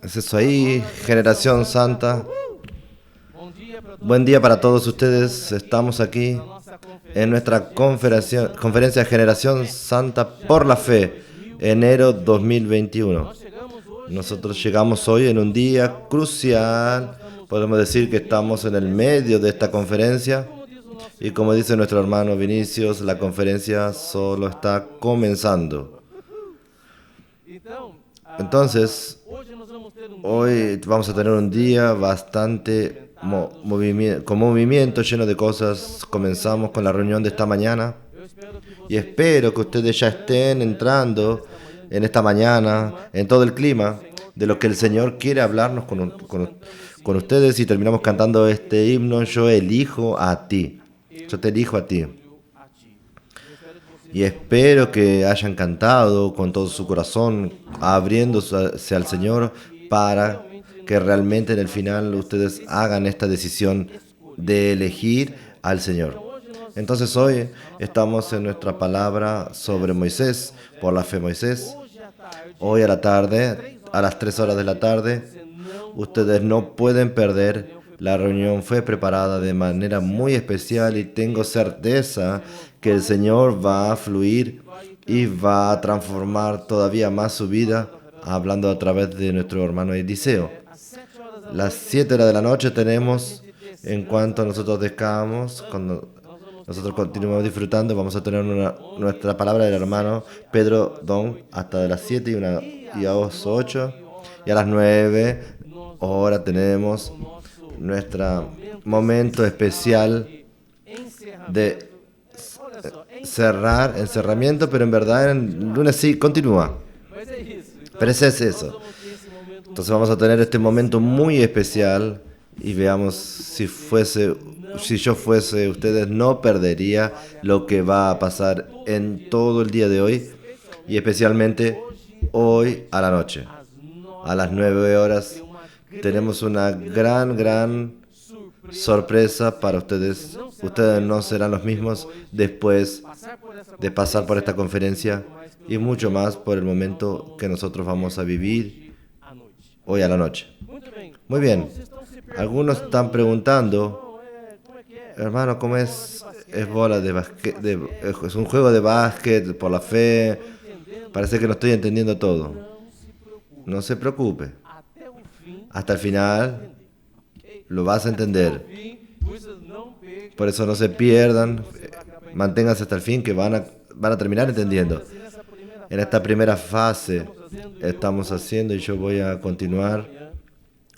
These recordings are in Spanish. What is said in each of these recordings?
Es eso ahí, Generación Santa. Buen día para todos ustedes. Estamos aquí en nuestra conferencia Generación Santa por la Fe, enero 2021. Nosotros llegamos hoy en un día crucial. Podemos decir que estamos en el medio de esta conferencia. Y como dice nuestro hermano Vinicius, la conferencia solo está comenzando. Entonces, hoy vamos a tener un día bastante con movimiento, lleno de cosas. Comenzamos con la reunión de esta mañana y espero que ustedes ya estén entrando en esta mañana, en todo el clima de lo que el Señor quiere hablarnos con ustedes, y terminamos cantando este himno: yo elijo a ti, yo te elijo a ti. Y espero que hayan cantado con todo su corazón, abriéndose al Señor, para que realmente en el final ustedes hagan esta decisión de elegir al Señor. Entonces hoy estamos en nuestra palabra sobre Moisés, por la fe Moisés. Hoy a la tarde, a las 3 horas de la tarde, ustedes no pueden perder. La reunión fue preparada de manera muy especial y tengo certeza que el Señor va a fluir y va a transformar todavía más su vida, hablando a través de nuestro hermano Eliseo. Las 7 horas de la noche tenemos, en cuanto nosotros descansamos, cuando nosotros continuamos disfrutando, vamos a tener nuestra palabra del hermano Pedro Don hasta las 7 y a las 8. Y a las 9 horas tenemos nuestro momento especial de encerramiento, pero en verdad en lunes sí continúa. Pero ese es eso. Entonces vamos a tener este momento muy especial y veamos, si yo fuese ustedes, no perdería lo que va a pasar en todo el día de hoy, y especialmente hoy a la noche. A las 9 horas tenemos una gran sorpresa para ustedes. Ustedes no serán los mismos después de pasar por esta conferencia, y mucho más por el momento que nosotros vamos a vivir hoy a la noche. Muy bien. Algunos están preguntando: hermano, ¿cómo es bola de básquet? Es un juego de básquet por la fe. Parece que no estoy entendiendo todo. No se preocupe. Hasta el final lo vas a entender. Por eso no se pierdan. Manténganse hasta el fin, que van a terminar entendiendo. En esta primera fase estamos haciendo, y yo voy a continuar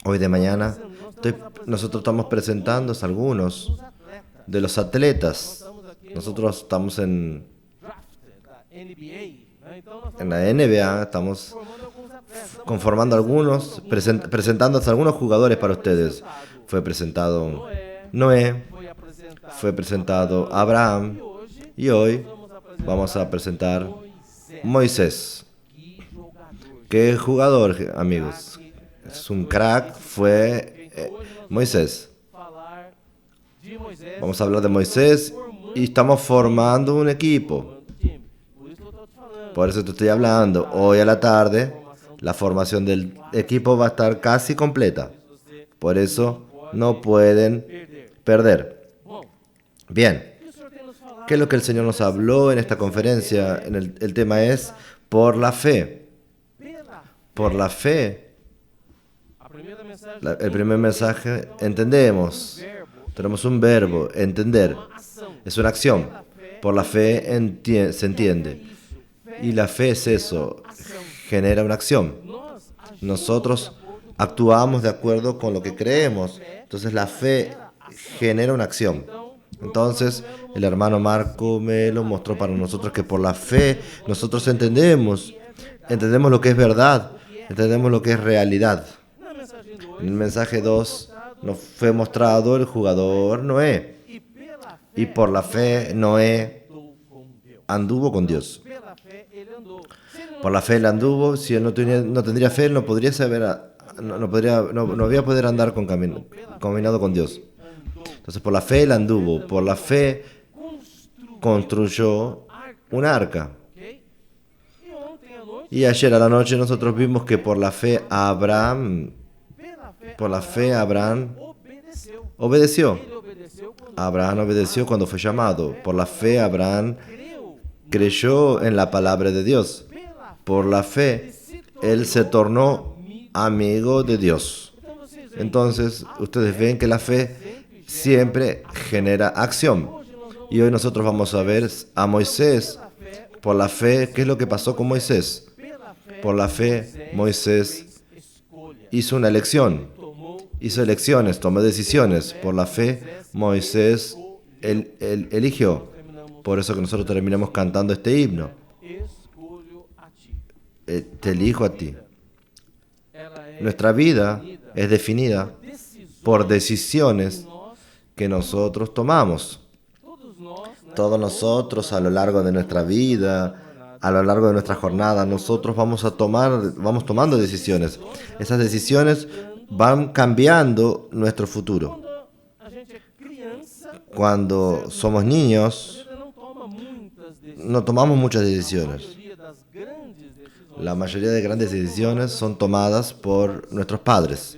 hoy de mañana. Nosotros estamos presentando a algunos de los atletas. Nosotros estamos en la NBA, estamos conformando algunos, presentando a algunos jugadores para ustedes. Fue presentado Noé, fue presentado Abraham, y hoy vamos a presentar Moisés. ¿Qué jugador, amigos? Es un crack, fue Moisés. Vamos a hablar de Moisés y estamos formando un equipo. Por eso te estoy hablando. Hoy a la tarde la formación del equipo va a estar casi completa. Por eso no pueden perder. Bien. ¿Qué es lo que el Señor nos habló en esta conferencia? El tema es por la fe. Por la fe. El primer mensaje, entendemos. Tenemos un verbo, entender. Es una acción. Por la fe se entiende. Y la fe es eso, genera una acción. Nosotros actuamos de acuerdo con lo que creemos. Entonces la fe genera una acción. Entonces el hermano Marco me lo mostró para nosotros, que por la fe nosotros entendemos lo que es verdad, entendemos lo que es realidad. En el mensaje 2 nos fue mostrado el jugador Noé. Y por la fe Noé anduvo con Dios. Por la fe él anduvo. Si él no tendría fe, él no podría poder andar caminado con Dios. Entonces por la fe él anduvo. Por la fe construyó un arca. Y ayer a la noche nosotros vimos que por la fe Abraham obedeció. Abraham obedeció cuando fue llamado. Por la fe Abraham creyó en la palabra de Dios. Por la fe él se tornó amigo de Dios. Entonces ustedes ven que la fe siempre genera acción. Y hoy nosotros vamos a ver a Moisés. Por la fe, ¿qué es lo que pasó con Moisés? Por la fe Moisés hizo una elección. Hizo elecciones, tomó decisiones. Por la fe Moisés él eligió. Por eso que nosotros terminamos cantando este himno. Te elijo a ti. Nuestra vida es definida por decisiones que nosotros tomamos. Todos nosotros a lo largo de nuestra vida, a lo largo de nuestra jornada, nosotros vamos tomando decisiones. Esas decisiones van cambiando nuestro futuro. Cuando somos niños, no tomamos muchas decisiones. La mayoría de grandes decisiones son tomadas por nuestros padres.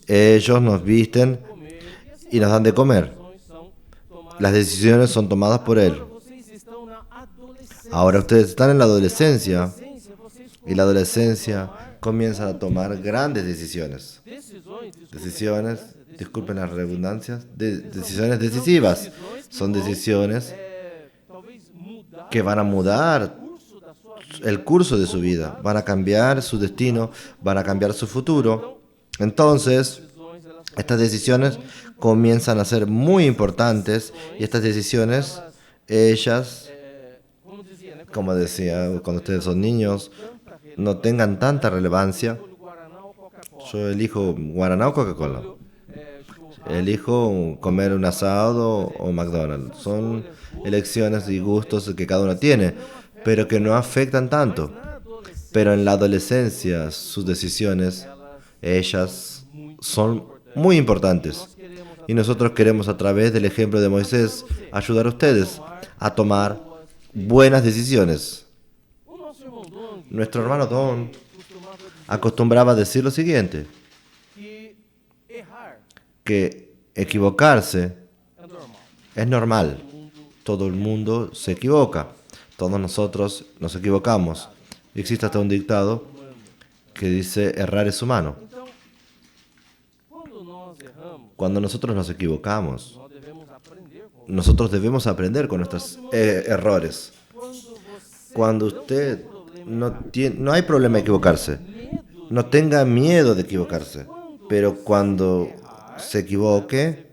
Ellos nos visten y nos dan de comer. Las decisiones son tomadas por él. Ahora ustedes están en la adolescencia y la adolescencia comienzan a tomar grandes decisiones. Decisiones, disculpen las redundancias, decisiones decisivas. Son decisiones que van a mudar el curso de su vida, van a cambiar su destino, van a cambiar su futuro. Entonces, estas decisiones comienzan a ser muy importantes y estas decisiones, ellas, como decía, cuando ustedes son niños, no tengan tanta relevancia. Yo elijo Guaraná o Coca-Cola. Elijo comer un asado o McDonald's. Son elecciones y gustos que cada uno tiene, pero que no afectan tanto. Pero en la adolescencia, sus decisiones, ellas son muy importantes. Y nosotros queremos, a través del ejemplo de Moisés, ayudar a ustedes a tomar buenas decisiones. Nuestro hermano Don acostumbraba a decir lo siguiente, que equivocarse es normal. Todo el mundo se equivoca. Todos nosotros nos equivocamos. Existe hasta un dictado que dice errar es humano. Cuando nosotros nos equivocamos, nosotros debemos aprender con nuestros errores. Cuando usted no hay problema de equivocarse. No tenga miedo de equivocarse. Pero cuando se equivoque,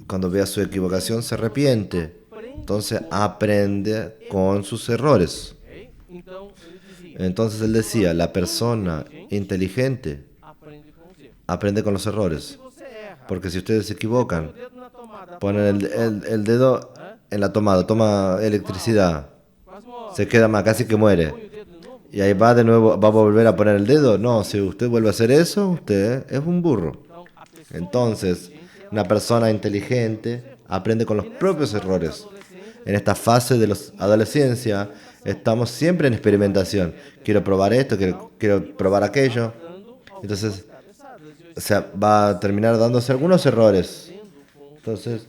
cuando vea su equivocación, se arrepiente. Entonces aprende con sus errores. Entonces él decía, la persona inteligente aprende con los errores. Porque si ustedes se equivocan, ponen el dedo en la tomada, toma electricidad, se queda casi que muere. Y ahí va de nuevo, ¿va a volver a poner el dedo? No, si usted vuelve a hacer eso, usted es un burro. Entonces, una persona inteligente aprende con los propios errores. En esta fase de la adolescencia, estamos siempre en experimentación. Quiero probar esto, quiero probar aquello. Entonces, va a terminar dándose algunos errores. Entonces,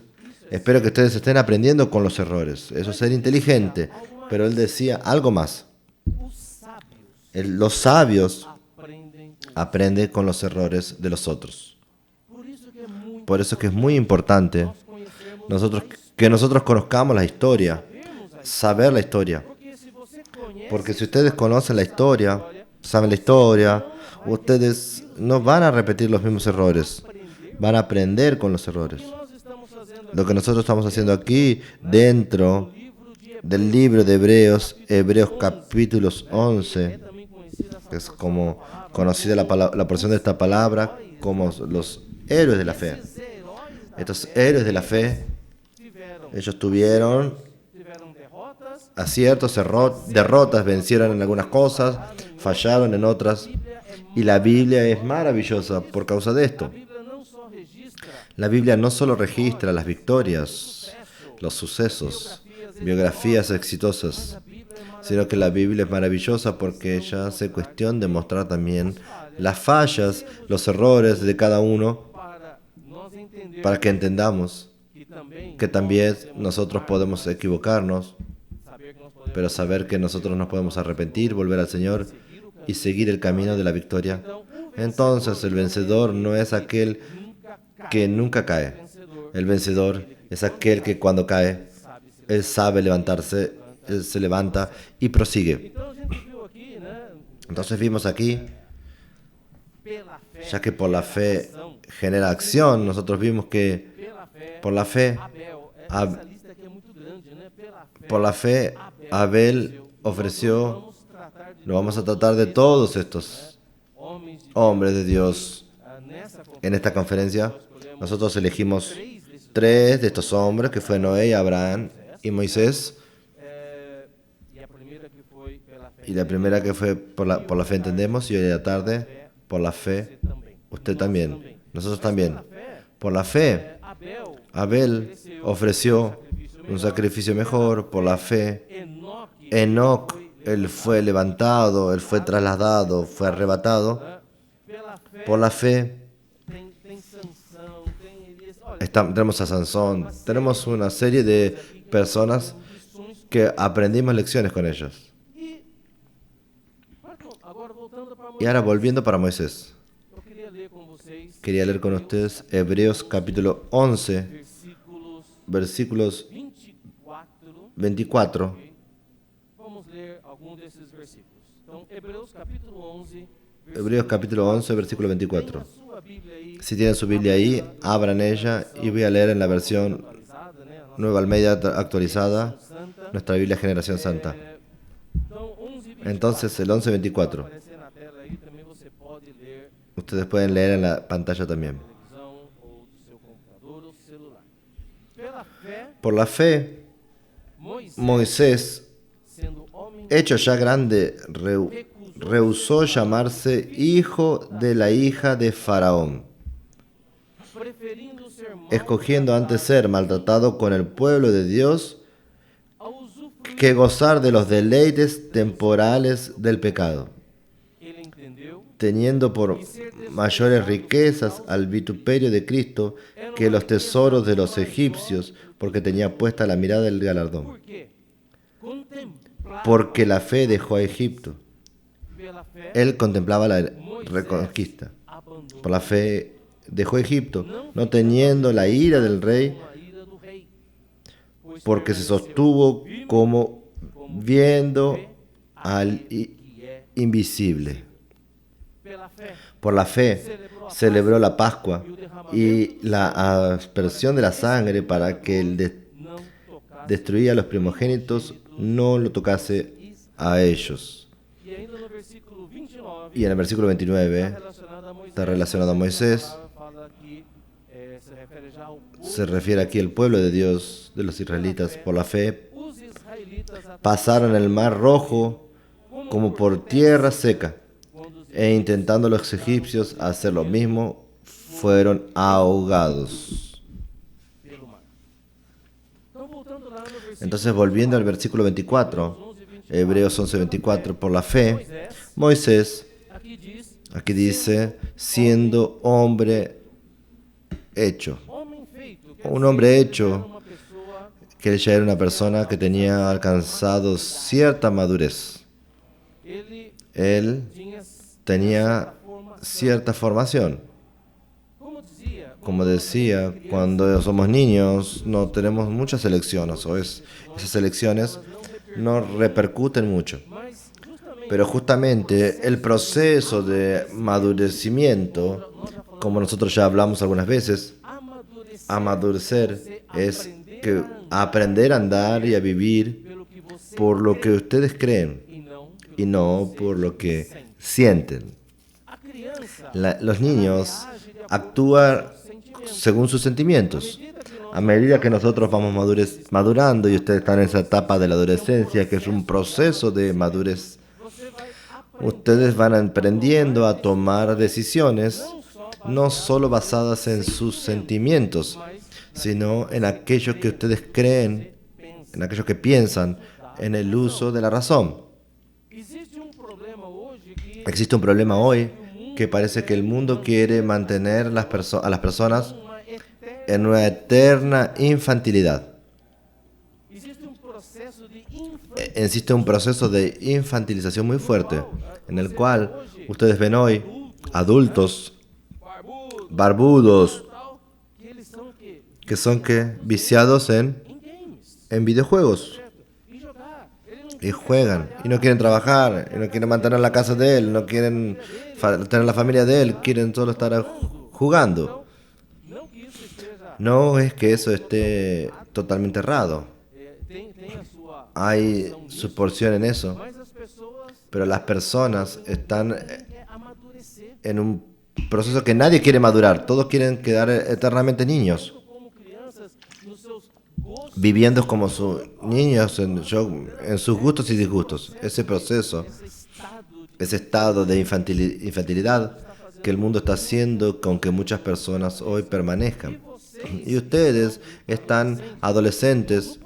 espero que ustedes estén aprendiendo con los errores. Eso es ser inteligente. Pero él decía algo más. Los sabios aprenden con los errores de los otros. Por eso es que es muy importante que nosotros conozcamos la historia, saber la historia. Porque si ustedes conocen la historia, saben la historia, ustedes no van a repetir los mismos errores, van a aprender con los errores. Lo que nosotros estamos haciendo aquí, dentro del libro de Hebreos capítulos 11, que es como conocida la porción de esta palabra como los héroes de la fe. Estos héroes de la fe, ellos tuvieron aciertos, derrotas, vencieron en algunas cosas, fallaron en otras. Y la Biblia es maravillosa por causa de esto. La Biblia no solo registra las victorias, los sucesos, biografías exitosas. sino que la Biblia es maravillosa porque ella hace cuestión de mostrar también las fallas, los errores de cada uno, para que entendamos que también nosotros podemos equivocarnos, pero saber que nosotros nos podemos arrepentir, volver al Señor y seguir el camino de la victoria. Entonces el vencedor no es aquel que nunca cae. El vencedor es aquel que cuando cae, él sabe levantarse, él se levanta y prosigue. Entonces vimos aquí, ya que por la fe genera acción, nosotros vimos que por la fe, por la fe Abel ofreció, lo vamos a tratar de todos estos hombres de Dios. En esta conferencia nosotros elegimos 3 de estos hombres, que fue Noé, Abraham y Moisés. Y la primera que fue por la fe entendemos, y hoy en la tarde, por la fe, usted también, nosotros también. Por la fe, Abel ofreció un sacrificio mejor. Por la fe, Enoc, él fue levantado, él fue trasladado, fue arrebatado. Por la fe, tenemos a Sansón, tenemos una serie de personas que aprendimos lecciones con ellos. Y ahora volviendo para Moisés, quería leer con ustedes Hebreos capítulo 11, versículos 24. Hebreos capítulo 11, versículo 24. Si tienen su Biblia ahí, abran ella y voy a leer en la versión Nueva Almeida actualizada, nuestra Biblia Generación Santa. Entonces el 11:24. Ustedes pueden leer en la pantalla también. Por la fe, Moisés, hecho ya grande, rehusó llamarse hijo de la hija de Faraón, escogiendo antes ser maltratado con el pueblo de Dios que gozar de los deleites temporales del pecado, teniendo por mayores riquezas al vituperio de Cristo que los tesoros de los egipcios, porque tenía puesta la mirada del galardón. Porque la fe dejó a Egipto. Él contemplaba la reconquista. Por la fe dejó Egipto, no teniendo la ira del rey, porque se sostuvo como viendo al invisible. Por la fe celebró la Pascua y la aspersión de la sangre para que el destruía a los primogénitos no lo tocase a ellos. Y en el versículo 29 está relacionado a Moisés. Se refiere aquí al pueblo de Dios, de los israelitas. Por la fe pasaron el mar rojo como por tierra seca, e intentando los egipcios hacer lo mismo, fueron ahogados. Entonces, volviendo al versículo 24, Hebreos 11:24, por la fe, Moisés, aquí dice, siendo hombre hecho. Un hombre hecho, que ya era una persona que tenía alcanzado cierta madurez. Él tenía cierta formación. Como decía, cuando somos niños no tenemos muchas elecciones, o esas elecciones no repercuten mucho. Pero justamente el proceso de madurecimiento, como nosotros ya hablamos algunas veces, amadurecer es que aprender a andar y a vivir por lo que ustedes creen y no por lo que sienten. Los niños actúan según sus sentimientos. A medida que nosotros vamos madurando y ustedes están en esa etapa de la adolescencia, que es un proceso de madurez, ustedes van aprendiendo a tomar decisiones no solo basadas en sus sentimientos, sino en aquello que ustedes creen, en aquello que piensan, en el uso de la razón. Existe um problema hoje que Existe un problema hoy que parece que el mundo quiere mantener a las personas uma eterna, en una eterna infantilidad. existe um processo de Existe un proceso de infantilización muy fuerte, en el cual ustedes ven hoy adultos barbudo, barbudos tal, que eles são que son viciados em games, en videojuegos certo? Em jogar. Ele não y juegan y no quieren trabajar y no quieren mantener la casa de él, no quieren tener la familia de él, quieren solo estar jugando. não que isso esteja No es que eso esté totalmente errado, tem a sua hay su porción en eso, mas as pessoas pero las personas están querem amadurecer en un proceso que nadie quiere madurar, todos quieren quedar eternamente niños, como crianças nos seus gostos, viviendo como sus niños en sus gustos y disgustos. Ese proceso, ese estado de infantilidad que el mundo está haciendo con que muchas personas hoy permanezcan. Y ustedes están adolescentes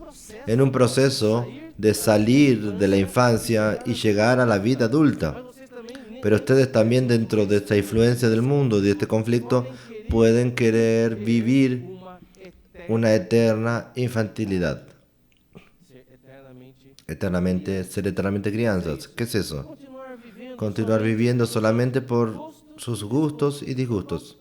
en un proceso de salir de la infancia y llegar a la vida adulta. vocês também Pero ustedes también dentro de esta influencia del mundo, de este conflicto, pueden querer vivir uma eterna una eterna infantilidad. ser eternamente Eternamente, ser eternamente crianzas. ¿Qué es eso? continuar vivendo Continuar viviendo solamente por sus gustos y disgustos.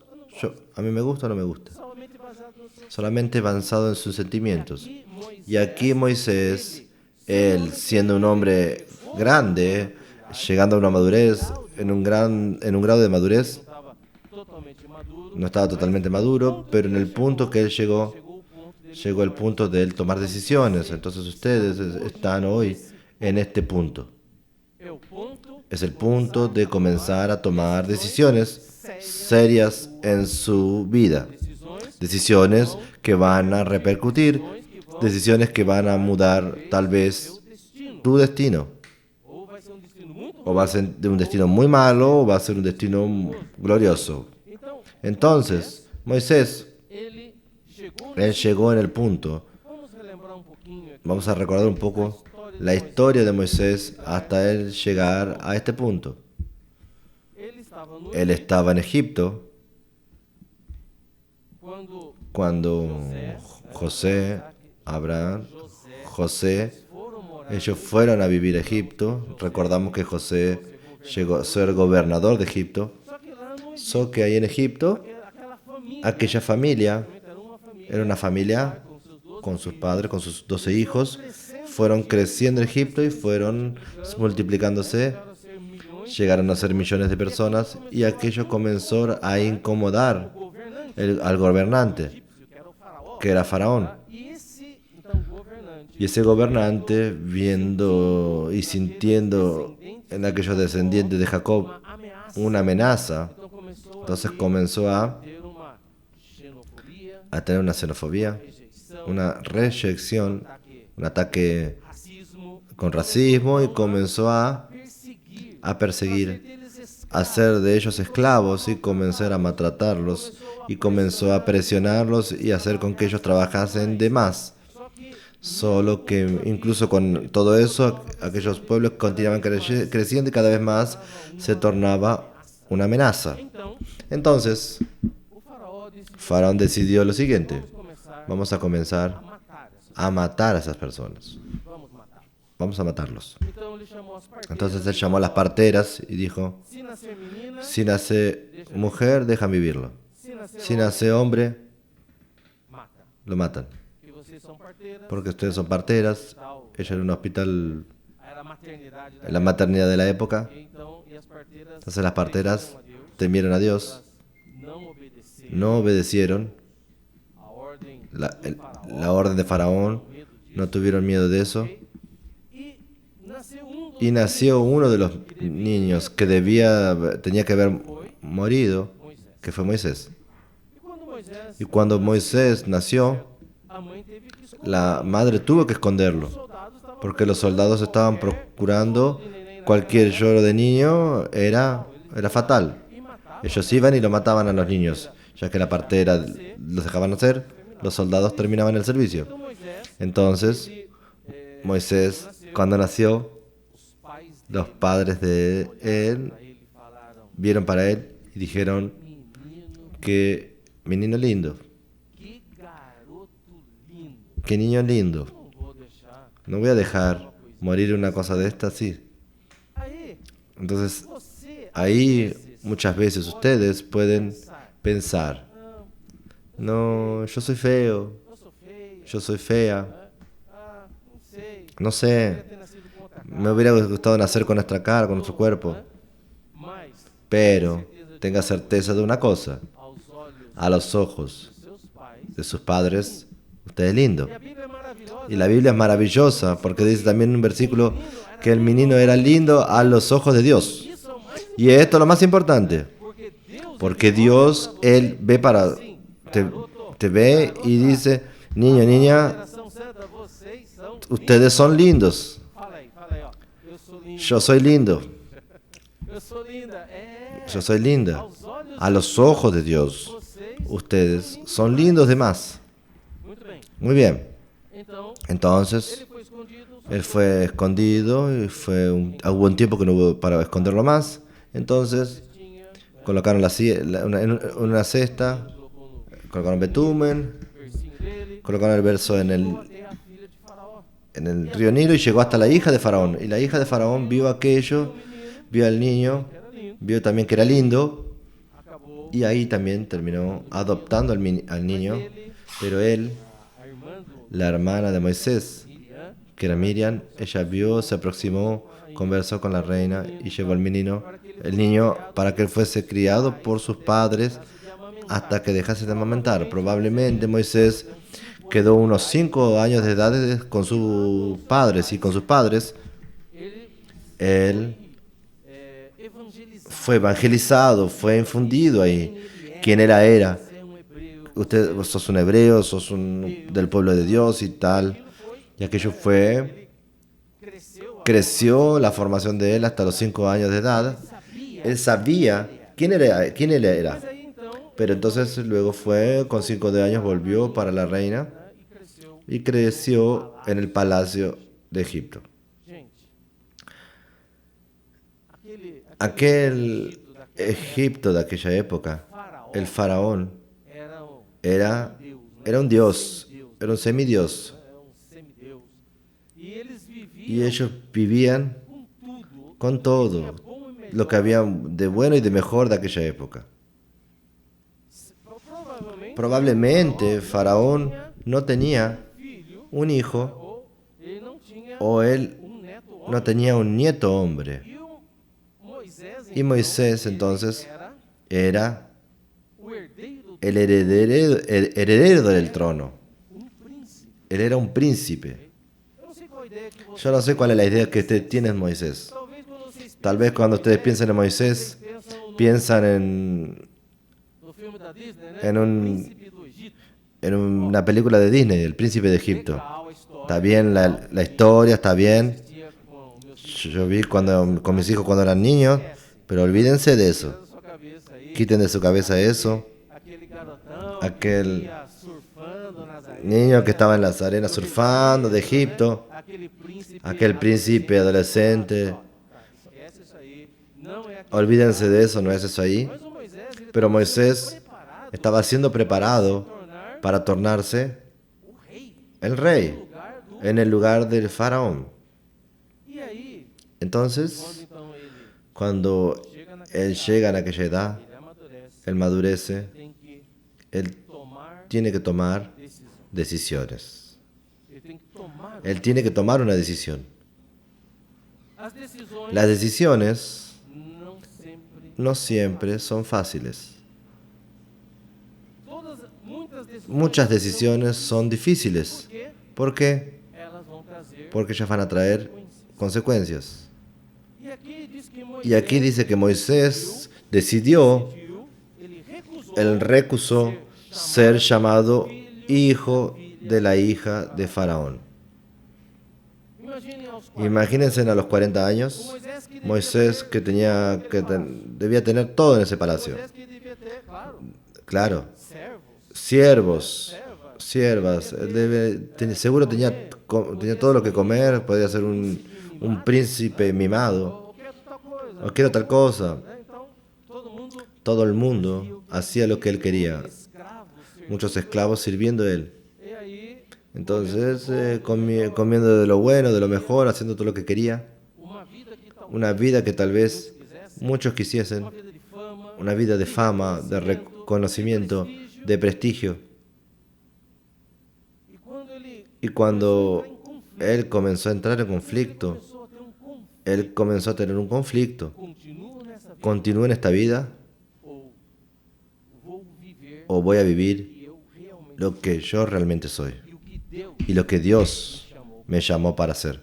A mí me gusta o no me gusta. somente baseado nos seus Solamente avanzado en sus sentimientos. e Moisés Y aquí Moisés, él siendo un hombre grande, llegando a una madurez, en un grado de madurez, estava totalmente maduro, no estaba totalmente maduro, pero en el punto que él llegó, chegou o ponto dele llegó el punto de él tomar decisiones. Entonces ustedes están hoy en este punto. é o ponto Es el punto de comenzar a tomar decisiones serias en su vida. decisões Decisiones que van a repercutir, que vão decisiones que van a mudar tal vez destino tu destino. ou vai ser um destino muito O va a ser de un destino muy malo o va a ser un destino glorioso. então Entonces, Moisés, ele chegou él llegó en el punto. vamos relembrar um pouquinho aqui Vamos a recordar un poco la historia de Moisés hasta él llegar a este punto. ele estava no Él estaba en Egipto quando cuando José, Abraham, José, foram morar ellos fueron a vivir a Egipto. Recordamos que José llegó a ser gobernador de Egipto. só que lá não So que ahí en Egipto, aquela família aquella familia era uma família era una familia com seus 12 con sus padres, con sus 12 hijos, fueron creciendo en Egipto y fueron multiplicándose, para ser milhões llegaron a ser millones de personas y aquello comenzó a incomodar governantes al gobernante, que era o faraó que era Faraón. e esse então governante Y ese gobernante, viendo y sintiendo en aquellos descendientes de Jacob uma ameaça una amenaza, então começou entonces comenzó a ter uma xenofobia tener una xenofobia, rejeição una reyección, ataque un ataque racismo con racismo y comenzó perseguir a perseguir, deles escravos hacer de ellos esclavos y comenzar a maltratarlos y comenzó a presionarlos y hacer con que ellos trabajasen de más. só que Solo que incluso con todo eso, aquellos pueblos continuaban creciendo y cada vez más se tornaba una amenaza. então Entonces, o faraó disse Faraón decidió lo siguiente: começar vamos a comenzar matar essas a matar a esas personas. vamos matar Vamos a matarlos. então ele chamou as parteiras Entonces él llamó a las parteras y dijo: se nascer menina si nace mujer, dejan vivirlo. se nascer Si nace hombre, mata lo matan. que vocês são parteiras Porque ustedes son parteras. Ella era un hospital, era a maternidade da en la maternidad de la época. então e as parteiras Entonces las parteras temieron a Dios, não obedeceram no obedecieron a ordem la orden de Faraón, no tuvieron miedo de eso. e nasceu dos Y nació uno de los niños que tenía que haber morido, Moisés que fue Moisés. e quando Moisés Y cuando Moisés nació, a mãe teve que esconder la madre tuvo que esconderlo, os soldados estavam porque los soldados estaban procurando cualquier lloro de niño era fatal. e matavam Ellos iban y lo mataban a los niños, ya que la partera los dejaban hacer, los soldados terminaban el servicio. então Moisés Entonces, Moisés nasceu Cuando nació, os pais los dele padres de olharam él para ele e falaram: vieron para él y dijeron Menino, que mi niño lindo, que garoto lindo. qué niño lindo. Não vou deixar No voy a uma dejar coisa. morir una cosa de esta así. Aí, Entonces, você, às ahí vezes, muchas veces pode ustedes pueden pensar, pensar, não, no, yo soy feo, eu sou feia, yo soy fea, não sei, no queria sé, ter nascido com outra me cara. hubiera gustado nacer con nuestra cara, con nuestro cuerpo. Mas, Pero tenga certeza de una cosa, aos olhos a los ojos dos seus pais, de sus padres, usted es lindo. e a Bíblia é maravilhosa, Y la Biblia es maravillosa porque dice también en un versículo que el menino era lindo a los ojos de Dios. isso é o mais Y esto es lo más importante, porque porque Deus, Dios, Él ve para, te ve y dice, niño, niña, geração santa, vocês são ustedes son lindos. Fala aí, ó. Eu sou lindo. Yo soy lindo, Eu sou linda. É. yo soy linda. Aos olhos A los ojos de Dios, vocês. ustedes son lindos de más. Muito bem. Muy bien. Então, Entonces, ele foi escondido. él fue escondido y hubo un tiempo que no hubo para esconderlo más. Entonces, Tinha, colocaron en una cesta, colocou no colocaron betumen, versinho dele. colocaron el verso en Até a filha de Faraó. el río Nilo y llegó hasta la hija de Faraón. Y la hija de Faraón vio aquello, vio al niño, Era lindo. vio también que era lindo Acabou. y ahí también terminó adoptando al niño. Pero él, A irmã do la hermana de Moisés, Miriam, que era Miriam, ella vio, se aproximó, conversó con la reina y llevó al el niño, para que él fuese criado por sus padres hasta que dejase de amamantar. Probablemente Moisés quedó unos 5 años de edad con sus padres y con sus padres ele él evangelizado. fue evangelizado, fue infundido ahí. ¿Quién era? Era. Você é hebreu. Usted vos sos un hebreo, sos del pueblo de Dios y tal. Y aquello fue, Cresceu. creció la formación de él hasta los 5 años de edad. Sabia. Él sabía quién él era. Mas aí então, Pero entonces luego fue, con 5 años, volvió para la reina e cresceu. y creció en el palacio de Egipto. Gente, Aquel Egipto de aquella época, faraó el faraón, era um era, Deus, né? era un dios, era un semidios. Era um semideus. E eles Y viviam ellos vivían com tudo, con todo bom e melhor. lo que había de bueno y de mejor de aquella época. Provavelmente, Probablemente Faraón no tenía filho, un hijo ou ele não tinha o él neto homem. no tenía un nieto hombre. E o Moisés, Y Moisés ele entonces era era o herdeiro, el heredero del trono. príncipe. Él era un príncipe. Eu não sei qual a ideia que você Yo no sé cuál es la idea que usted tiene en Moisés. talvez quando vocês Tal vez cuando ustedes piensen en Moisés, pensam piensan en, no filme da Disney, né? en un- Príncipe do Egito. en una película de Disney, El Príncipe de Egipto. Legal a história. Está bien la historia, está bien. Assistia com meus filhos Yo vi con mis hijos cuando eran niños, pero olvídense de eso. na sua cabeça aí. Quiten de su cabeza eso. Aquele garotão Aquel que ia surfando nas arenas. niño que estaba en las arenas surfando de Egipto, Aquele príncipe, aquel príncipe adolescente. Esquece isso aí. Não é aquele. Olvídense de eso, no es eso ahí. Mas o Moisés, ele Pero estava Moisés preparado estaba siendo preparado tornar para tornarse o rei el no rey lugar do. en el lugar del faraón. E aí, quando Entonces, então ele cuando chega na él llega a aquella edad, ele amadurece, él madurece, tem que él tomar tiene que tomar decisão. decisiones. Ele tem que tomar. Él tiene que tomar una decisión. As decisões Las decisiones não sempre. no siempre son fáciles. Muitas decisões. Muchas decisiones son difíciles. Porque ¿Por qué? elas vão trazer. Porque ellas van a traer consecuencias. E aqui diz que Moisés Y aquí dice que Moisés decidió, ele recusou él recusó ser llamado hijo de la hija de Faraón. Imaginem aos 40. Imagínense a los 40 años, Moisés que debía tener todo en ese palacio. Moisés que devia ter, claro, Claro, servos, siervos, siervas. Seguro tenía todo lo que comer, podía ser un príncipe mimado. Eu quero tal coisa. O quiero tal cosa. Né? Então, todo mundo Todo el mundo hacía lo que él quería. escravo, servindo. Muchos esclavos sirviendo a él. E aí, Entonces, comiendo de lo bueno, de lo mejor, haciendo todo lo que quería. uma vida que talvez Una vida que tal vez quisesse, muchos quisiesen. uma vida de fama, Una vida de fama, de reconocimiento, de prestigio. e quando ele Y cuando entra em conflito, él comenzó a entrar en conflicto, começou a ter conflito. él comenzó a tener un conflicto. Continuo nessa vida ¿Continúo en esta vida ou vou viver o voy a o vivir que eu realmente lo que yo realmente soy? e o que Deus Y lo que Dios me chamou. me llamó para hacer.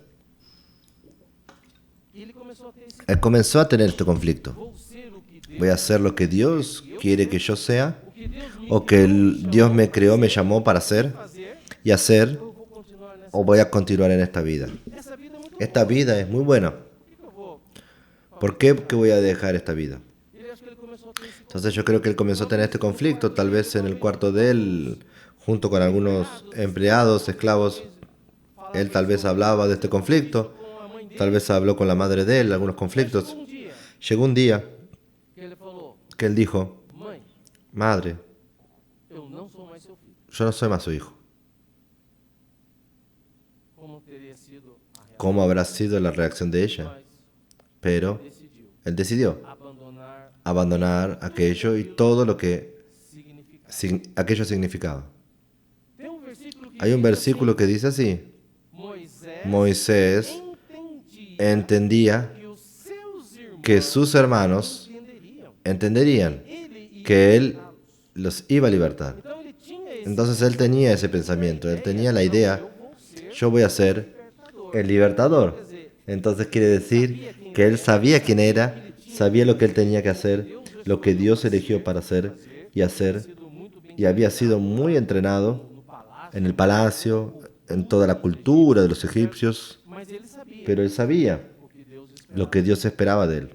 E ele começou a ter esse Él comenzó a tener este conflicto. vou ser o que Deus, ¿Voy a hacer lo que Dios quiere que yo sea? o que Deus me ¿O que Dios me creó, me llamó para hacer fazer, y hacer? ou eu vou continuar nessa ¿O voy a continuar en esta vida? Essa vida é muito Esta vida es muy buena. Por que eu vou? ¿Por qué que voy a dejar esta vida? Ele acho que ele começou a ter esse Entonces yo creo que él comenzó a tener este conflicto, tal vez en el cuarto de él, junto con algunos empleados, esclavos. Él tal vez hablaba de este conflicto, com a mãe dele. tal vez habló con la madre de él, algunos conflictos. Um dia Llegó un día que ele falou: que él dijo, mãe, madre, eu não sou mais seu filho. yo no soy más su hijo. Como teria sido a reação? ¿Cómo habrá sido la reacción de ella? Mas Pero decidiu él decidió abandonar abandonar aquello y todo lo que significado. aquello significaba. Tem um versículo que Hay un diz versículo que dice así, assim, Moisés Moisés entendia entendía que os seus irmãos que sus hermanos entenderiam. entenderían Ele ia que él libertá-los. los iba a libertar. Então ele tinha esse Entonces él tenía ese pensamiento, él tenía la idea, eu vou ser yo voy a ser libertador. el libertador. Quer dizer, Entonces quiere decir que él sabía quién era, sabía lo que él tenía que hacer, lo que Dios eligió para hacer y hacer, sido muito bem y había sido muy entrenado no palácio, en el palacio, en toda la cultura de los egipcios, mas ele sabia pero él sabía o que Deus esperava. lo que Dios esperaba de él.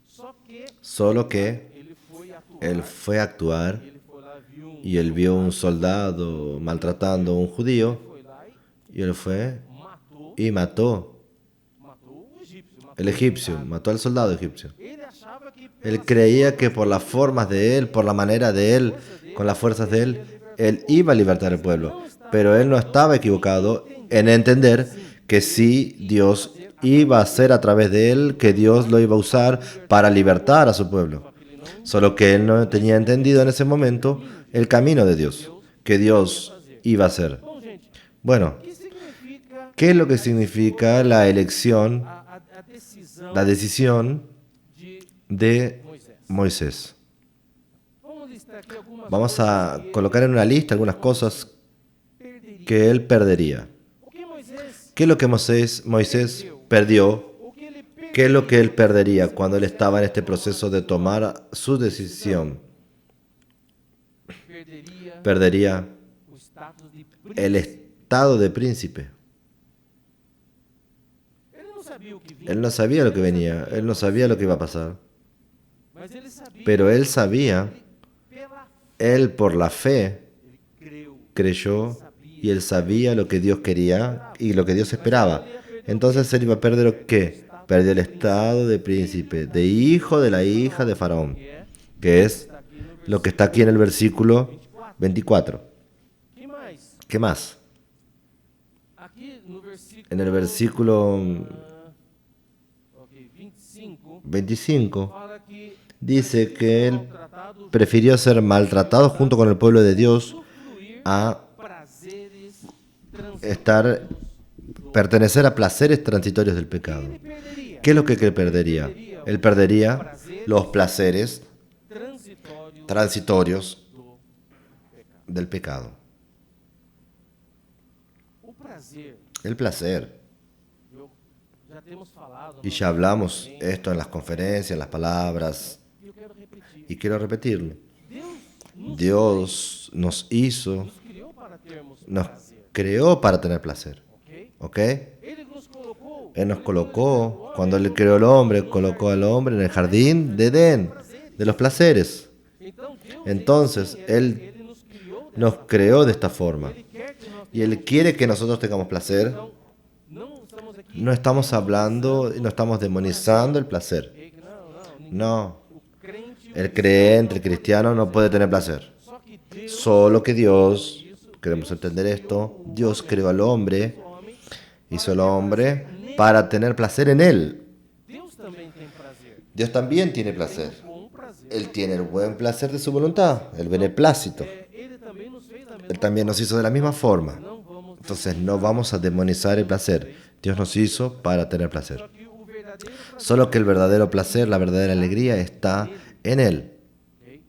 Só que Solo que ele foi atuar, él fue a actuar ele foi lá, viu y él vio un soldado maltratando a un judío foi lá y él fue matou, y mató o egípcio, matou. el egipcio, mató al soldado egipcio. Ele achava que Él creía que por las formas de él, por la manera de él, con las fuerzas de él, él iba a libertar al pueblo. Pero él no estaba equivocado en entender que sí, Dios iba a hacer a través de él, que Dios lo iba a usar para libertar a su pueblo. Solo que él no tenía entendido en ese momento el camino de Dios, que Dios iba a hacer. bom, gente, Bueno, o que significa ¿qué es lo que significa la elección, a decisão la decisión de de Moisés? Moisés? Vamos listar aqui algumas Vamos a coisas que colocar en una lista algunas cosas ele perderia. que él perdería. O que Moisés ¿Qué es lo que Moisés perdió? o que ele ¿Qué es lo que él perdería cuando él estaba en este proceso de tomar su decisión? perderia Perdería o status de el príncipe. estado de príncipe. Ele não sabia o que vinha, Él no sabía lo que venía, él no sabía lo que iba a pasar, mas ele sabia pero él sabía, pela él por la fe ele creu. creyó y él sabía lo que Dios quería y lo que Dios esperaba. Entonces él iba a perder ¿qué? Perdió el estado de príncipe, de hijo de la hija de Faraón, que es Está aqui no lo que está aquí en el versículo 24. que mais? ¿Qué más? Aqui no versículo En el versículo ok, 25 25 fala que dice que él tratado prefirió ser maltratado junto con el pueblo de Dios fluir a prazeres pertenecer a placeres transitorios del pecado. perderia ¿Qué es lo que él perdería? Él perdería los placeres transitório transitorios do pecado. del pecado. O prazer, El placer. já temos falado, Y ya hablamos esto en las conferencias, en las palabras, e eu quero repetir. y quiero repetirlo. Deus Dios nos hizo, nos criou para termos nos prazer, creó para tener placer. ok? ¿Ok? Ele nos colocou, Él nos colocó, cuando Él creó al hombre, colocó al hombre en el jardín de Edén, de los placeres. então Deus Entonces, Él ele nos criou nos creó de esta forma. Ele quer que nós Y Él quiere que nosotros tengamos placer. Então, não estamos aqui. No estamos hablando, no estamos demonizando el placer. Não, ninguém. No, O crente, el creyente, el cristiano no puede tener placer. só que Deus, Solo que Dios, queremos entender esto, Dios creó al hombre, o homem, hizo al hombre para tener placer en Él. Deus também tem prazer. Dios también tiene placer. Bom prazer. Él tiene el buen placer de su voluntad, el beneplácito. Ele também nos fez da Él mesma también nos hizo de la misma forma. Não vamos. Entonces no vamos a demonizar el placer. Dios nos hizo para tener placer. Só que o verdadeiro prazer, Solo que el verdadero placer, la verdadera alegría está en Él. ok?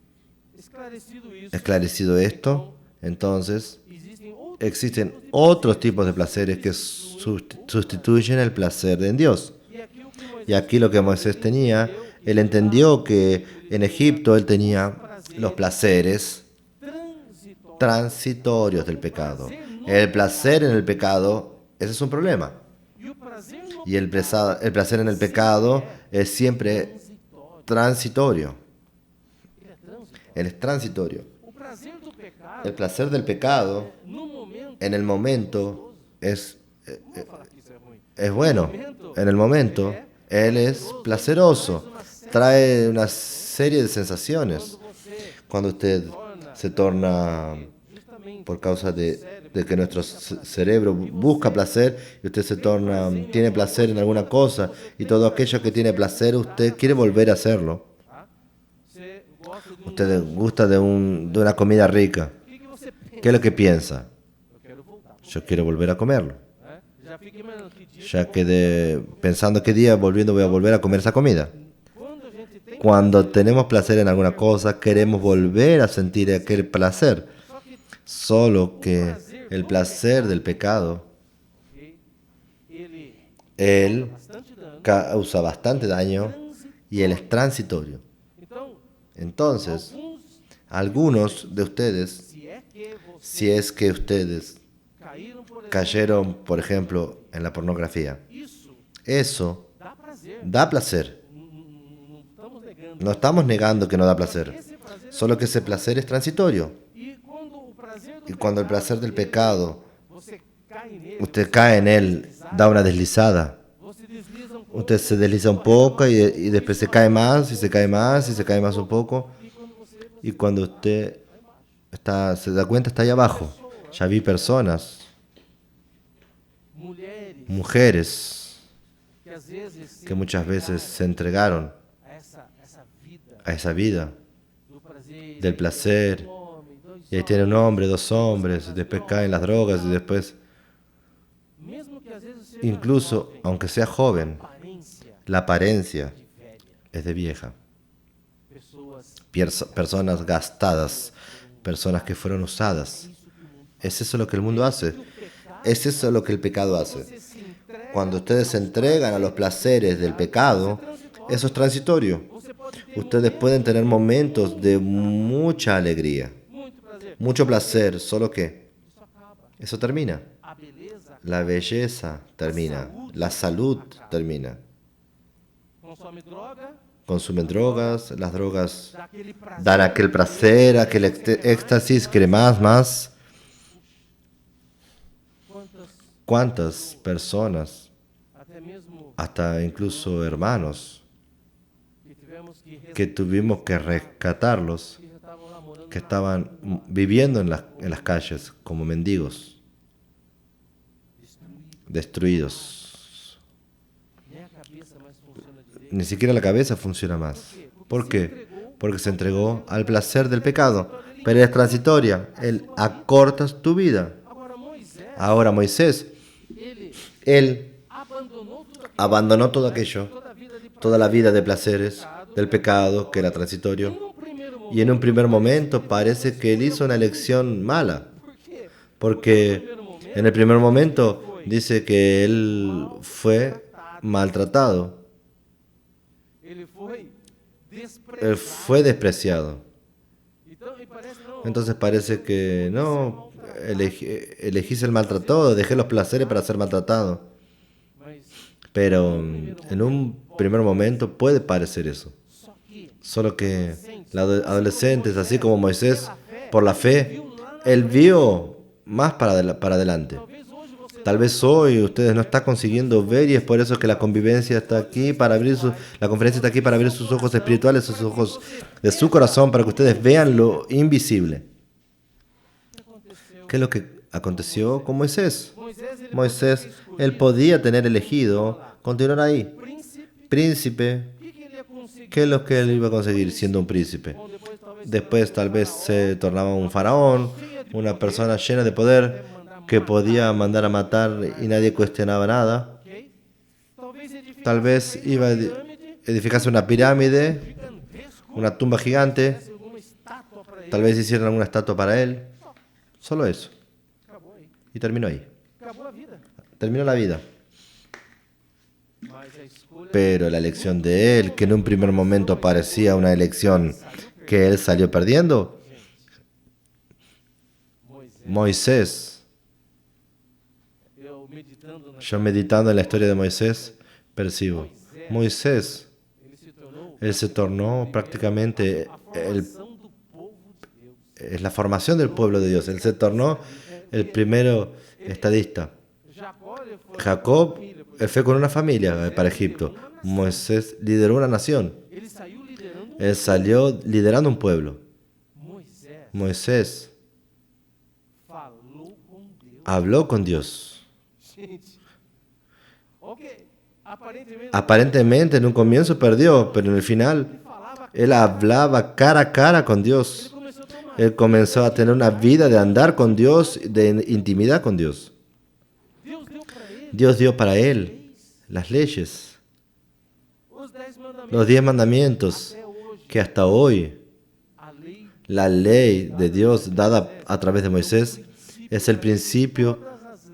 Esclarecido isso, Esclarecido esto, entonces existem outros existen otros tipos de placeres que sustituyen el placer en Dios. e aqui o que Moisés Y aquí lo que Moisés tenía, él entendió que en Egipto él tenía los placeres transitórios. transitorios del pecado. El placer en el pecado, ese es un problema. E o prazer no Y el placer en el pecado es siempre transitório. transitorio. Ele é transitório. Él es transitorio. O prazer do pecado, El placer del pecado no momento, en el momento es vamos falar que isso é ruim. es bueno. En el momento, Él es placeroso. Trae una serie de sensaciones. Quando você Cuando usted se torna, justamente por causa de que nuestro cerebro busca placer, y usted se torna, tiene placer en alguna cosa, y todo aquello que tiene placer, usted quiere volver a hacerlo. tá? Você gosta de Usted gusta de una comida rica. O que você pensa? ¿Qué es lo que piensa? Eu quero voltar. Yo quiero volver a comerlo. Né? Já fiquei imaginando que dia. Ya quedé pensando qué día volviendo voy a volver a comer esa comida. Quando a gente tem Cuando tenemos placer en alguna cosa, queremos volver a sentir aquel placer. só que Solo que el placer del pecado, ok, ele él bastante dano. causa bastante daño y él es transitorio. Então, Entonces, alguns, algunos de ustedes, se é que você si es que ustedes caíram, por exemplo, cayeron, por ejemplo, en la pornografía, isso eso dá prazer. da placer. Não estamos negando. No estamos negando que no da placer, Esse prazer solo que ese placer es transitorio. e quando o prazer do Y cuando el placer del pecado, você cai nele, usted cae en él, da una deslizada. você desliza pouco Usted se desliza un poco y después se cae más y se cae más y se cae más un poco. e quando você Y cuando usted se da cuenta, está ahí abajo. Ya vi personas, mulheres mujeres, que às vezes se que muchas veces se entregaron a essa vida a esa vida do prazer, del placer. homem, dois Y ahí tiene un hombre, dos hombres, y después caen las drogas y después, mesmo que às vezes seja incluso, aunque sea joven, aparência la apariencia de velho, es de vieja. pessoas Personas gastadas, personas que fueron usadas. ¿Es eso lo que el mundo hace? ¿Es eso lo que el pecado hace? você se entrega, Cuando ustedes se entregan a los placeres del pecado, eso es transitorio. você pode ter Ustedes pueden tener momentos de mucha alegría, muito prazer. mucho placer, solo que Isso acaba. eso termina. A beleza La belleza termina, la salud termina. consome droga, Consumen drogas, las drogas dá aquele prazer. dan aquel placer, aquel éxtasis, quiere más, más. Quantas, ¿Cuántas personas, até mesmo hasta incluso hermanos, que tivemos que que tuvimos que rescatarlos, que já estavam lá morando que estaban viviendo en las calles como mendigos, destruidos? nem a cabeça mais funciona direito. Ni siquiera la cabeza funciona más. ¿Por qué? Porque se entregó al placer del pecado. Pero es transitoria. Él acorta tu vida. Agora Moisés, Ahora Moisés, ele él abandonou tudo aquilo, abandonó todo aquello, toda a vida de toda la vida de placeres, del pecado, que era transitorio. num primeiro momento. Y en un primer momento parece que él hizo una elección mala. Por quê? Porque en el primer momento dice que él fue maltratado. Ele foi Él desprezado. fue despreciado. Então, e parece não. Entonces parece que no, elegís el maltratado, dejé los placeres para ser maltratado. Mas Pero en un primer momento puede parecer eso. só que Solo que los adolescentes, así como Moisés, por la fe, Él vio más para adelante. Talvez hoje você Tal vez hoy ustedes no están consiguiendo ver y es por eso que la convivencia está aquí para abrir la conferencia está aquí para abrir sus ojos espirituales, sus ojos de su corazón, para que ustedes vean lo invisible. aconteceu. ¿Qué es lo que aconteció con Moisés? Moisés, ele Moisés, poderia escolher él podía tener elegido continuar ahí. príncipe. Príncipe, O que ele ia conseguir? ¿qué es lo que él iba a conseguir siendo un príncipe? Bom, depois talvez Después tal vez se tornaba un faraón, una persona llena de poder que podía mandar a matar y nadie cuestionaba nada. ok? Talvez Tal vez iba a pirâmide edificarse una pirámide, gigantesco. una tumba gigante, Alguma estátua para ele. tal vez hicieran alguna estatua para él. Solo eso. Acabou aí. Y terminó ahí. Acabou a vida. Terminó la vida. Mas a escolha Pero la elección de él, que en un primer momento parecía una elección que él salió perdiendo, Moisés. Moisés, Eu meditando na yo meditando en la historia de Moisés, percibo, Moisés, ele se tornou él se tornó prácticamente a formação do povo de Deus. es la formación del pueblo de Dios. Él se tornó el primero estadista. Jacó, ele foi Jacob él fue con una familia para Egipto. Moisés lideró una nación. ele saiu liderando. Él salió liderando un pueblo. Moisés Moisés falou com Deus. habló con Dios. Gente, ok, aparentemente Aparentemente en un comienzo perdió, pero en el final ele falava, él hablaba cara a cara con ele Dios. começou a ter uma Él comenzó a tener una vida de andar con Dios, de intimidad con Dios. Deus deu para ele Dios dio para él las leyes, os 10 mandamentos. los 10 mandamientos, Até hoje, que hasta hoy a lei la ley de Dios dada a través de Moisés es el principio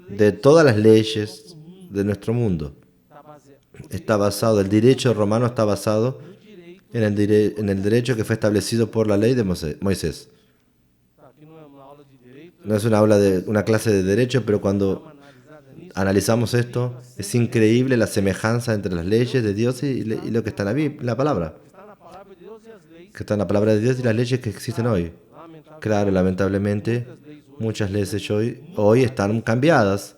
de todas las leyes de nuestro mundo. está baseada Está basado, el derecho romano está basado no direito. en el derecho que fue establecido por la ley de Moisés. Tá, aqui não é uma aula de direito, No es una clase de derecho, pero cuando uma analisada nisso. analizamos esto, es increíble la semejanza entre las leyes de Dios y lo que está en la palabra. Está na palavra de Deus e as leis. Que está en la palabra de Dios y las leyes que existen hoy. Lamentável. Claro, lamentablemente, muchas leyes hoy están cambiadas,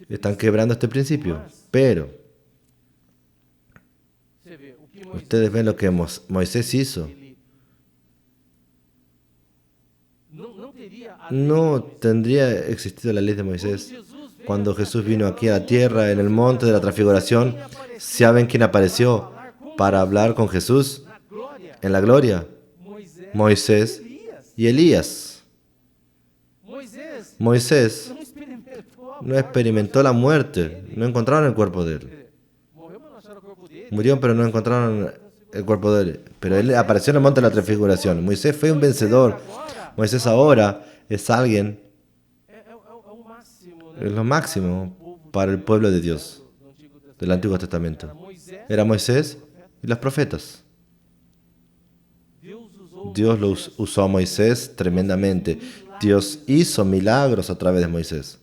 están quebrando este principio. Pero Você vê, o que Moisés ustedes ven lo que Moisés hizo. ele não teria a No tendría existido la ley de Moisés. Jesus veio Cuando Jesús vino aquí a la tierra, en el monte de la transfiguración, ¿saben quién apareció para hablar con Jesús na glória. en la gloria? Moisés, Moisés Elias. y Elías. Moisés Moisés não experimentou a no experimentó la muerte, no encontraron el cuerpo de él. morreu, mas não acharam o corpo dele. Murió, pero no encontraron el cuerpo de él. Pero él apareció en el monte de la transfiguración. Moisés fue un vencedor. Agora Moisés ahora es alguien, é o máximo, né? es lo máximo para el pueblo de Dios Do Antigo Testamento. del Antiguo Testamento. Moisés, Era Moisés y los profetas. Deus usou Dios lo usó a Moisés tremendamente. Dios hizo milagros a través de Moisés.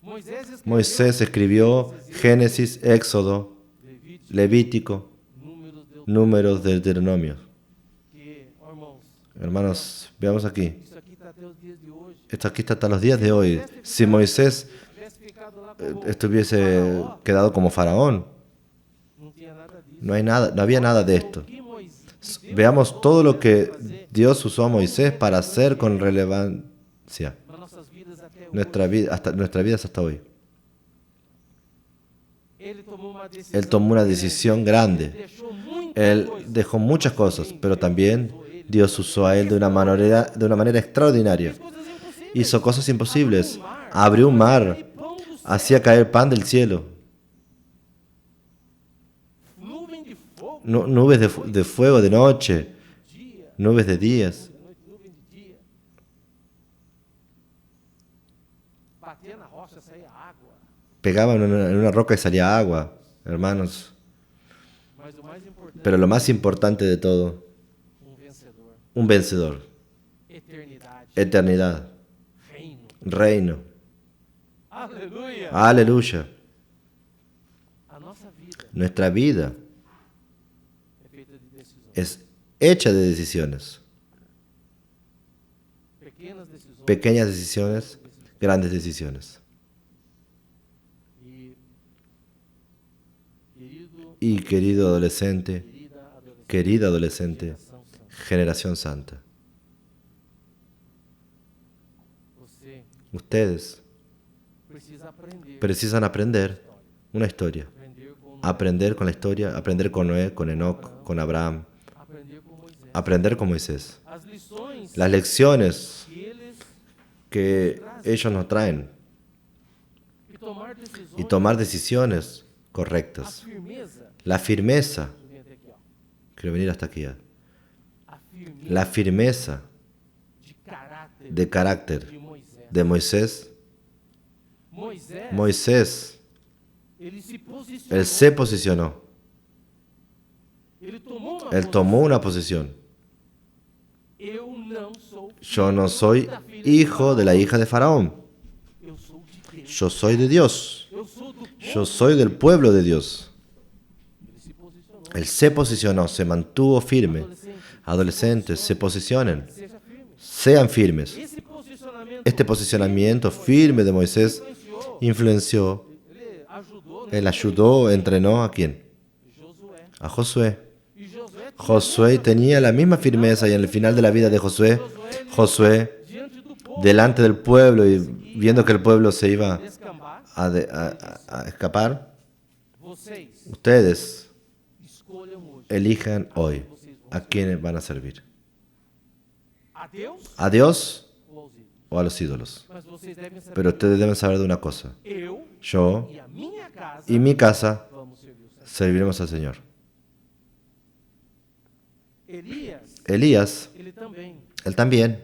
Moisés escreveu Moisés escribió Génesis, Éxodo, Levítico, Levítico, Números, Números, Deuteronomio. que, ó, irmãos, Hermanos, veamos aquí. isso aqui está até os dias de hoje. Esto aquí está hasta los días de hoy. Si Moisés Tivesse ficado lá como estuviese quedado como faraón, não tinha nada disso. no había nada de esto. O que Moisés, Veamos todo lo que Dios usó a Moisés para hacer con relevancia. nas nossas vidas até hoje, Nuestra vida hasta hoy. ele tomou uma decisão. Él tomó una decisión grande. Deixou muita Él coisa. dejó muchas cosas, pero también Dios usó a él de una manera extraordinaria. Coisas impossíveis. Hizo cosas imposibles. Abrió un mar, Pão do céu, hacía caer pan del cielo, nuvem de fogo, nubes de fuego de noche, dia, nubes de días. nuvem de dia. Batia na rocha, saía água. Pegaban en una roca y salía agua, hermanos. Mas o mais importante, Pero lo más importante de todo, vencedor. un vencedor, Eternidade. eternidad, Reino. reino. Aleluia. Aleluya. A nossa vida Nuestra vida é feita de decisões. es hecha de decisiones. pequenas decisões. pequeñas decisiones, grandes decisiones. E, querido, Y querido adolescente, querida adolescente, querida adolescente, geração santa, generación santa, você ustedes precisa aprender. precisan aprender una historia. Aprender com, Aprender con la historia, aprender con Noé, con Enoch, con Abraham, aprender com Moisés. aprender con Moisés. As lições Las lecciones que eles que ellos nos traen e tomar decisões. y tomar decisiones A correctas. firmeza. La firmeza, Vem até aqui, ó. quiero venir hasta aquí, A firmeza la firmeza de caráter de carácter de Moisés. de Moisés. Moisés, Moisés, ele se posicionou. él se posicionó, Ele tomou uma él tomó una posición. Eu não sou Yo no soy hijo de la hija de Faraón, Eu sou de Deus. yo soy de Dios, Eu sou do povo. yo soy del pueblo de Dios. Ele se posicionou. Él se posicionó, se mantuvo firme. Adolescente, Adolescentes, se posicionen, seja firme. sean firmes. Esse posicionamento Este posicionamiento firme de Moisés influenciou. influenció, Ele ajudou, él ayudó, entrenó a quién? Josué. A Josué. E Josué, Josué tenía la misma firmeza y en el final de la vida de Josué, diante do povo, delante del pueblo y viendo que el pueblo se iba descambar, a escapar, vocês ustedes escolham hoje elijan hoy a quiénes van a servir. a Deus ¿A Dios ou aos ídolos. o a los ídolos? Mas vocês devem saber. Pero ustedes deben saber de una cosa. Eu Yo e a minha casa y mi casa vamos servir o Senhor. serviremos al Señor. Elias, Elías, ele também. él también,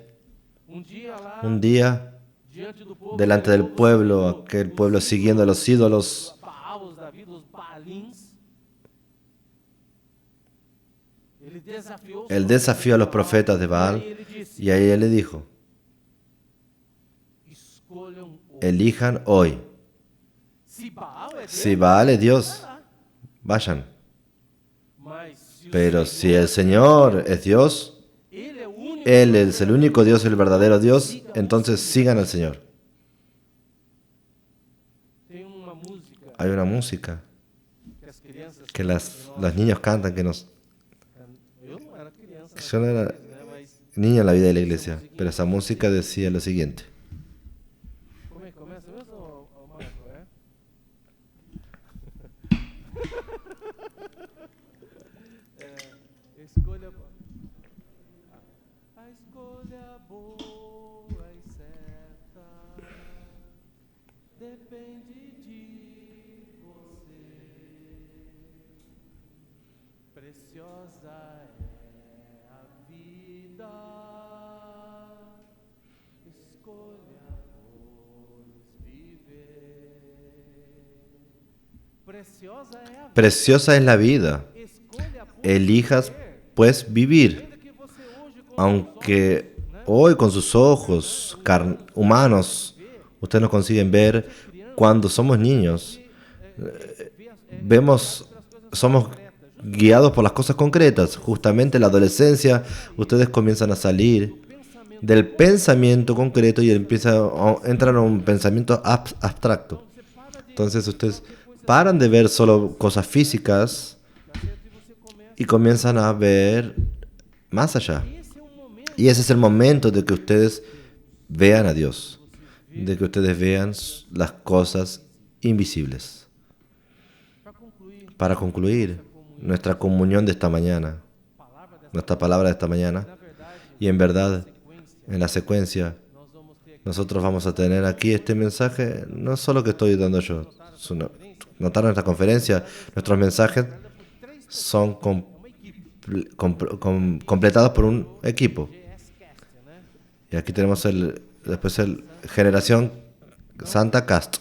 Dia lá, un día, diante do povo, delante del pueblo, aquel pueblo siguiendo a los ídolos, os Baals da vida, os Baalins. Ele desafiou os él desafió a los profetas de Baal E ele disse: y ahí él le dijo, escolham o. elijan hoy. Se Baal é Deus, Si Baal es Dios, vai lá. vayan. Mas se o Pero Senhor, si el Señor es Dios, ele é o único, Él es el único Dios, el verdadero Dios, entonces sigan al Señor. tem uma música Hay una música que as crianças que los niños cantan, que nos... Eu não era criança, que yo no era né? Mas niño en la vida de la iglesia, pero esa música decía lo siguiente. como é que começa mesmo, ô Marco? É? Escolha. A escolha boa e certa depende de você. Preciosa é a vida. Escolha, pois, viver. Preciosa é a vida. Preciosa es la vida. Escolha, pois, Elijas, viver. pues, vivir. Ainda que você hoje com Aunque hoy con sus ojos humanos ustedes no consiguen ver, cuando somos niños, vemos, somos guiados por las cosas concretas. Justamente en la adolescencia, ustedes comienzan a salir del pensamiento concreto y entran a un pensamiento abstracto. Entonces ustedes paran de ver solo cosas físicas y comienzan a ver más allá. esse é um momento Y ese es el momento de que ustedes vean a Dios, de que ustedes vean las cosas invisibles. para concluir. Para concluir nuestra comunión de esta mañana, Palavra dessa, nuestra palabra de esta mañana, na verdade, y en verdad, sequência, en la secuencia, nós vamos ter aqui. nosotros vamos a tener aquí este mensaje, no solo que estoy dando yo. Notaron esta conferencia, nuestros mensajes son completados por un equipo. GS-Cast, né? Y aquí tenemos después el Generación Santa Cast.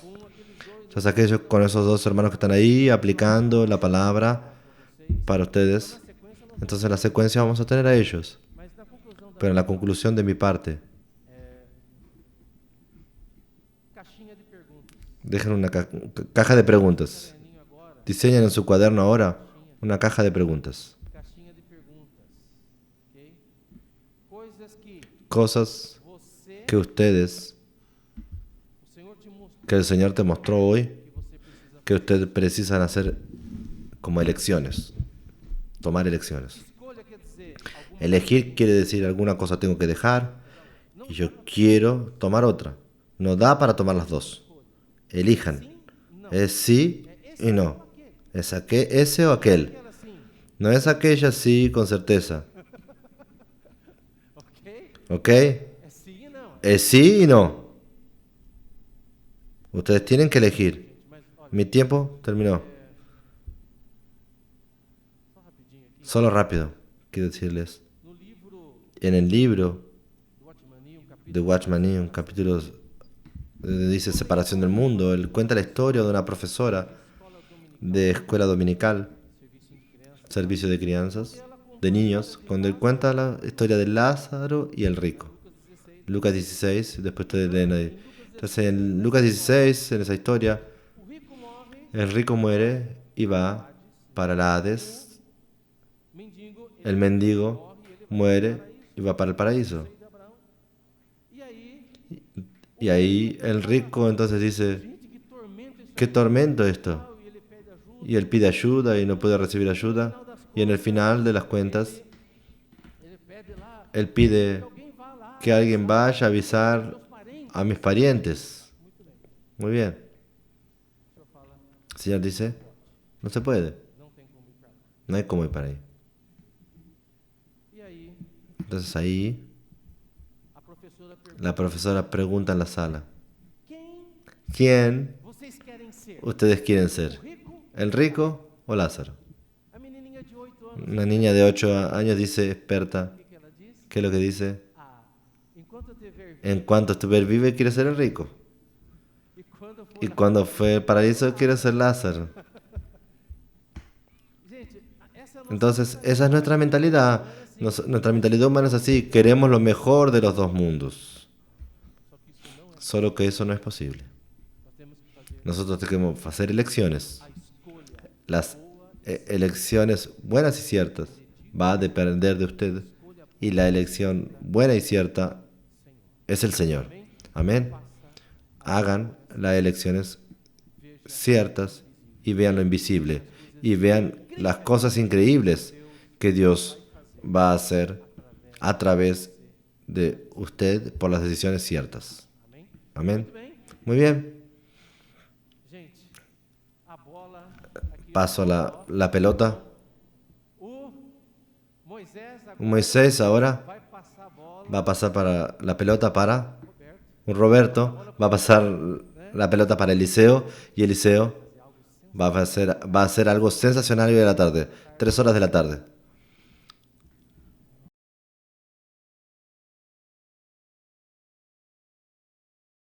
Entonces aquellos con esos dos hermanos que están ahí aplicando la palabra para ustedes. Entonces en la secuencia vamos a tener a ellos. Mas na conclusão da Pero en la conclusión de mi parte, caixinha de perguntas, dejen una caja de preguntas. caderninho agora, Diseñen en su cuaderno ahora una caja de preguntas. caixinha de perguntas, ok? Coisas que Cosas que ustedes, o Senhor te mostrou que el Señor te mostró hoy, que você precisa que ustedes precisan hacer como elecciones, tomar elecciones. escolha, quer dizer, alguma Elegir quiere decir alguna cosa tengo que dejar y yo quiero tomar otra. No da para tomar las dos. Elijan. sim, não. Es sí y no. Es ese o aquel. Aquela sim, No es aquella sí con certeza. ok? ¿Ok? É sim e não. Es sí y no. Ustedes tienen que elegir. Mas olha, Mi tiempo terminó. só rapidinho aqui. Solo rápido, quiero decirles. No livro En el libro do Watchmani, capítulo de Watchman Nee, un capítulo dice separación del mundo, él cuenta la historia de una profesora escola dominical, de escuela dominical, serviço de criança, servicio de crianzas, de niños, cuando él cuenta la historia de Lázaro y el rico. Lucas 16, Lucas 16, después ustedes leen ahí. Entonces en Lucas 16, en esa historia, o rico morre, el rico muere y va para el Hades, mendigo, ele el mendigo morre, ele muere y va para el paraíso. de Abraão. E aí, Y ahí el rico entonces dice, gente, que tormento isso ¿qué tormento esto? aí, e ele pede ajuda, Y él pide ayuda y no puede recibir ayuda. Y en el final de las cuentas, ele pede lá, él pide que alguém vá lá, que alguien vaya a avisar meus parentes. a mis parientes. Muito bem. Muy bien. O senhor fala, El Señor dice, no se puede. não tem como ir pra lá. No hay cómo ir para ahí. E aí, Entonces ahí a professora pergunta, la profesora pregunta en la sala, quem ¿quién vocês querem ser? ustedes quieren O ser? rico? ¿El rico o Lázaro? A menininha de 8 anos, Una niña de 8 años dice, experta, o que ela diz? ¿qué es lo que dice? Ah, enquanto eu tiver En cuanto estuve vive quiere ser el rico. e quando eu for Y cuando fue al paraíso quiere ser Lázaro. Gente, essa é a nossa Entonces, esa es nuestra mentalidad. Nuestra mentalidad humana es así. Queremos lo mejor de los dos mundos. só que isso não é. Solo que eso no es posible. Nós temos que fazer Nosotros tenemos que hacer elecciones. a escolha Las boa, elecciones buenas y ciertas va a depender de usted. Y la elección buena y cierta es el Señor. Amén. Hagan las elecciones ciertas y vean lo invisible. Y vean las cosas increíbles que Dios va a hacer a través de usted por las decisiones ciertas. amém? Amén. Muito bem. Muy bien. Gente, a bola aqui, Paso ó, la pelota. o Moisés agora Moisés ahora vai passar a bola, va a pasar para la pelota para Roberto, Roberto. Va a pasar la pelota para Eliseo. Y Eliseo va a hacer algo sensacional hoy de la tarde. 3 horas de la tarde.